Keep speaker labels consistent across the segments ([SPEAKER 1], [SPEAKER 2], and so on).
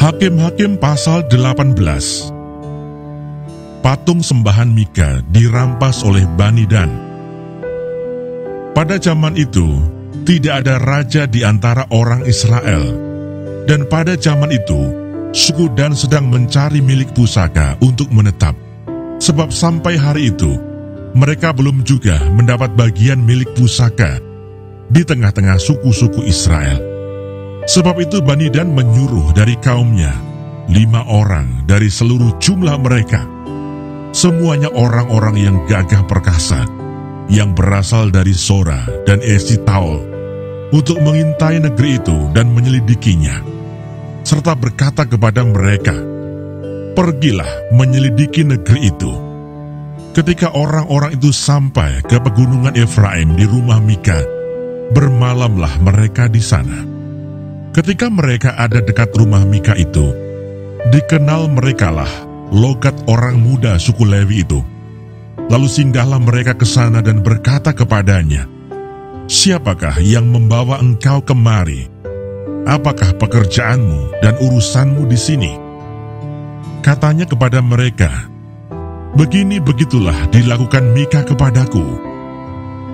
[SPEAKER 1] Hakim-Hakim pasal 18. Patung sembahan Mika dirampas oleh Bani Dan. Pada zaman itu, tidak ada raja di antara orang Israel. Dan pada zaman itu, suku Dan sedang mencari milik pusaka untuk menetap. Sebab sampai hari itu, mereka belum juga mendapat bagian milik pusaka di tengah-tengah suku-suku Israel. Sebab itu Bani Dan menyuruh dari kaumnya 5 orang dari seluruh jumlah mereka. Semuanya orang-orang yang gagah perkasa, yang berasal dari Zora dan Esitaol, untuk mengintai negeri itu dan menyelidikinya. Serta berkata kepada mereka, "Pergilah menyelidiki negeri itu." Ketika orang-orang itu sampai ke pegunungan Efraim di rumah Mika, bermalamlah mereka di sana. Ketika mereka ada dekat rumah Mika itu, dikenal merekalah logat orang muda suku Lewi itu. Lalu singgahlah mereka ke sana dan berkata kepadanya, "Siapakah yang membawa engkau kemari? Apakah pekerjaanmu dan urusanmu di sini?" Katanya kepada mereka, "Begini begitulah dilakukan Mika kepadaku.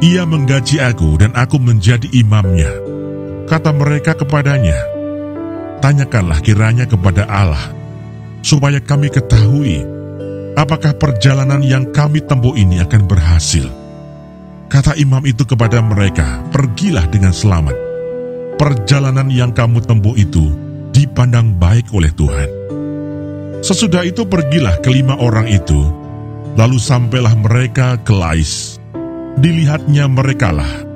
[SPEAKER 1] Ia menggaji aku dan aku menjadi imamnya." Kata mereka kepadanya, "Tanyakanlah kiranya kepada Allah, supaya kami ketahui apakah perjalanan yang kami tempuh ini akan berhasil." Kata imam itu kepada mereka, "Pergilah dengan selamat. Perjalanan yang kamu tempuh itu dipandang baik oleh Tuhan." Sesudah itu pergilah ke-5 orang itu, lalu sampailah mereka ke Lais. Dilihatnya merekalah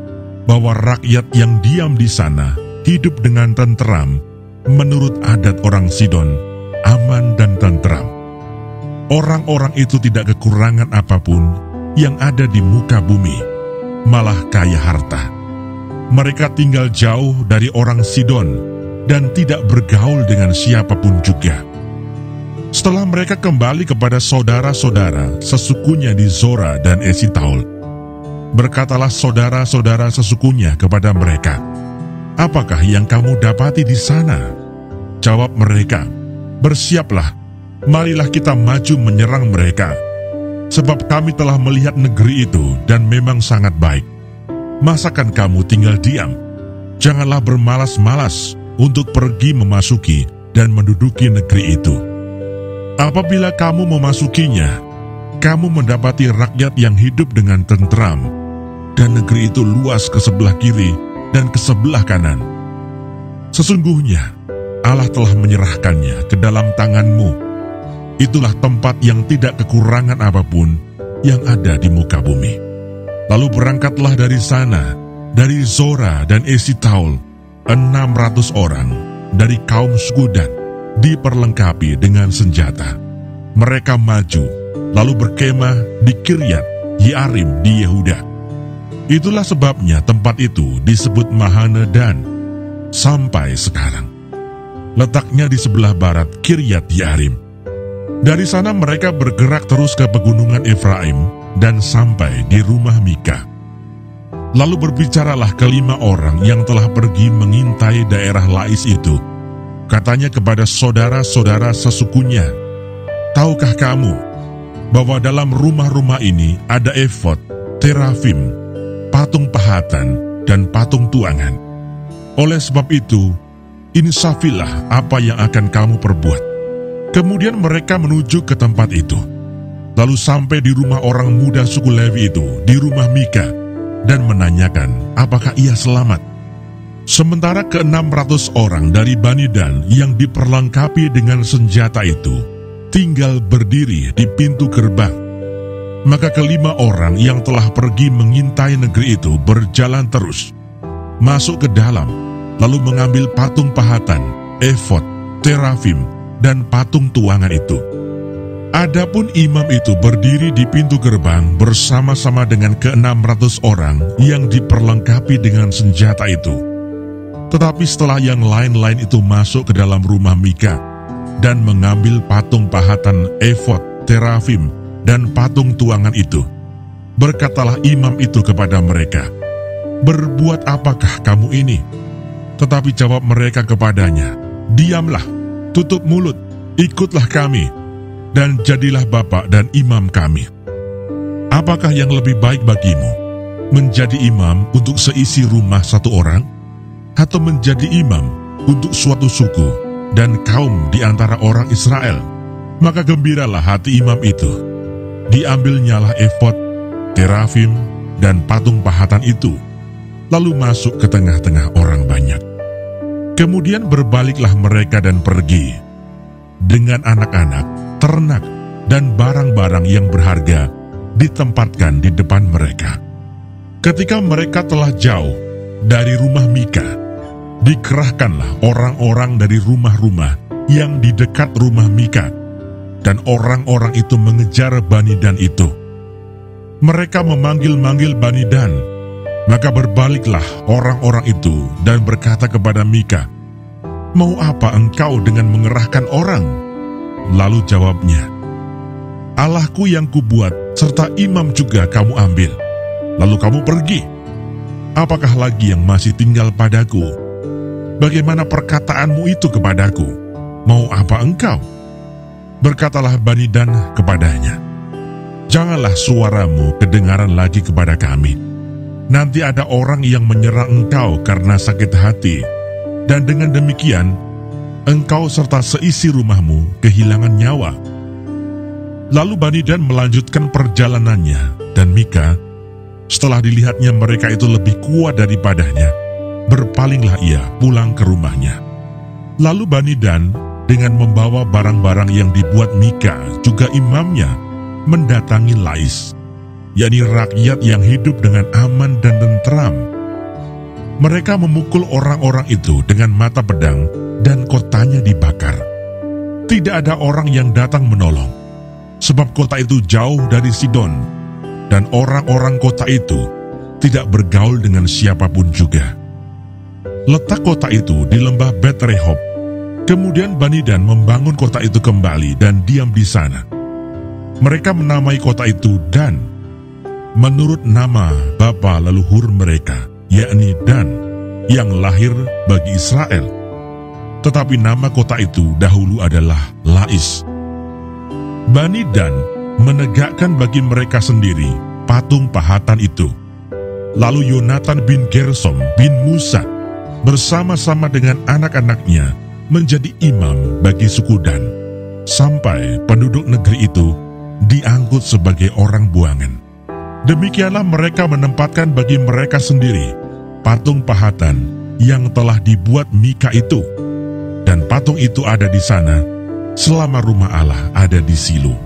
[SPEAKER 1] bahwa rakyat yang diam di sana hidup dengan tenteram menurut adat orang Sidon, aman dan tenteram. Orang-orang itu tidak kekurangan apapun yang ada di muka bumi, malah kaya harta. Mereka tinggal jauh dari orang Sidon dan tidak bergaul dengan siapapun juga. Setelah mereka kembali kepada saudara-saudara sesukunya di Zora dan Esitaol, berkatalah saudara-saudara sesukunya kepada mereka, "Apakah yang kamu dapati di sana?" Jawab mereka, "Bersiaplah, marilah kita maju menyerang mereka. Sebab kami telah melihat negeri itu dan memang sangat baik. Masakan kamu tinggal diam? Janganlah bermalas-malas untuk pergi memasuki dan menduduki negeri itu. Apabila kamu memasukinya, kamu mendapati rakyat yang hidup dengan tenteram, dan negeri itu luas ke sebelah kiri dan ke sebelah kanan. Sesungguhnya Allah telah menyerahkannya ke dalam tanganmu. Itulah tempat yang tidak kekurangan apapun yang ada di muka bumi." Lalu berangkatlah dari sana, dari Zora dan Esitaol, 600 orang dari kaum suku Dan, diperlengkapi dengan senjata. Mereka maju, lalu berkemah di Kiryat Yearim di Yehuda. Itulah sebabnya tempat itu disebut Mahane Dan sampai sekarang. Letaknya di sebelah barat Kiryat Yearim. Dari sana mereka bergerak terus ke pegunungan Efraim dan sampai di rumah Mika. Lalu berbicaralah ke-5 orang yang telah pergi mengintai daerah Lais itu. Katanya kepada saudara-saudara sesukunya, "Tahukah kamu bahwa dalam rumah-rumah ini ada efod, terafim, patung pahatan, dan patung tuangan? Oleh sebab itu, insafilah apa yang akan kamu perbuat." Kemudian mereka menuju ke tempat itu. Lalu sampai di rumah orang muda suku Lewi itu, di rumah Mika, dan menanyakan apakah ia selamat. Sementara ke-600 orang dari Bani Dan yang diperlengkapi dengan senjata itu tinggal berdiri di pintu gerbang. Maka ke-5 orang yang telah pergi mengintai negeri itu berjalan terus, masuk ke dalam, lalu mengambil patung pahatan, efod, terafim, dan patung tuangan itu. Adapun imam itu berdiri di pintu gerbang bersama-sama dengan ke-600 orang yang diperlengkapi dengan senjata itu. Tetapi setelah yang lain-lain itu masuk ke dalam rumah Mika dan mengambil patung pahatan, efod, terafim, dan patung tuangan itu, berkatalah imam itu kepada mereka, "Berbuat apakah kamu ini?" Tetapi jawab mereka kepadanya, "Diamlah, tutup mulut, ikutlah kami, dan jadilah bapa dan imam kami. Apakah yang lebih baik bagimu, menjadi imam untuk seisi rumah satu orang, atau menjadi imam untuk suatu suku dan kaum di antara orang Israel? Maka gembiralah hati imam itu. Diambilnyalah efod, terafim, dan patung pahatan itu, lalu masuk ke tengah-tengah orang banyak. Kemudian berbaliklah mereka dan pergi, dengan anak-anak, ternak, dan barang-barang yang berharga ditempatkan di depan mereka. Ketika mereka telah jauh dari rumah Mika, dikerahkanlah orang-orang dari rumah-rumah yang di dekat rumah Mika, dan orang-orang itu mengejar Bani Dan itu. Mereka memanggil-manggil Bani Dan, maka berbaliklah orang-orang itu dan berkata kepada Mika, "Mau apa engkau dengan mengerahkan orang?" Lalu jawabnya, "Allahku yang kubuat serta imam juga kamu ambil, lalu kamu pergi. Apakah lagi yang masih tinggal padaku? Bagaimana perkataanmu itu kepadaku? Mau apa engkau?" Berkatalah Bani Dan kepadanya, "Janganlah suaramu kedengaran lagi kepada kami. Nanti ada orang yang menyerang engkau karena sakit hati, dan dengan demikian engkau serta seisi rumahmu kehilangan nyawa." Lalu Bani Dan melanjutkan perjalanannya, dan Mika, setelah dilihatnya mereka itu lebih kuat daripadanya, berpalinglah ia pulang ke rumahnya. Lalu Bani Dan dengan membawa barang-barang yang dibuat Mika, juga imamnya, mendatangi Lais, yakni rakyat yang hidup dengan aman dan tentram. Mereka memukul orang-orang itu dengan mata pedang, dan kotanya dibakar. Tidak ada orang yang datang menolong, sebab kota itu jauh dari Sidon, dan orang-orang kota itu tidak bergaul dengan siapapun juga. Letak kota itu di lembah Bet Rehob. Kemudian Bani Dan membangun kota itu kembali dan diam di sana. Mereka menamai kota itu Dan, menurut nama bapa leluhur mereka, yakni Dan, yang lahir bagi Israel. Tetapi nama kota itu dahulu adalah Lais. Bani Dan menegakkan bagi mereka sendiri patung pahatan itu. Lalu Yonatan bin Gersom bin Musa bersama-sama dengan anak-anaknya menjadi imam bagi suku Dan, sampai penduduk negeri itu diangkut sebagai orang buangan. Demikianlah mereka menempatkan bagi mereka sendiri patung pahatan yang telah dibuat Mika itu, dan patung itu ada di sana selama rumah Allah ada di Silo.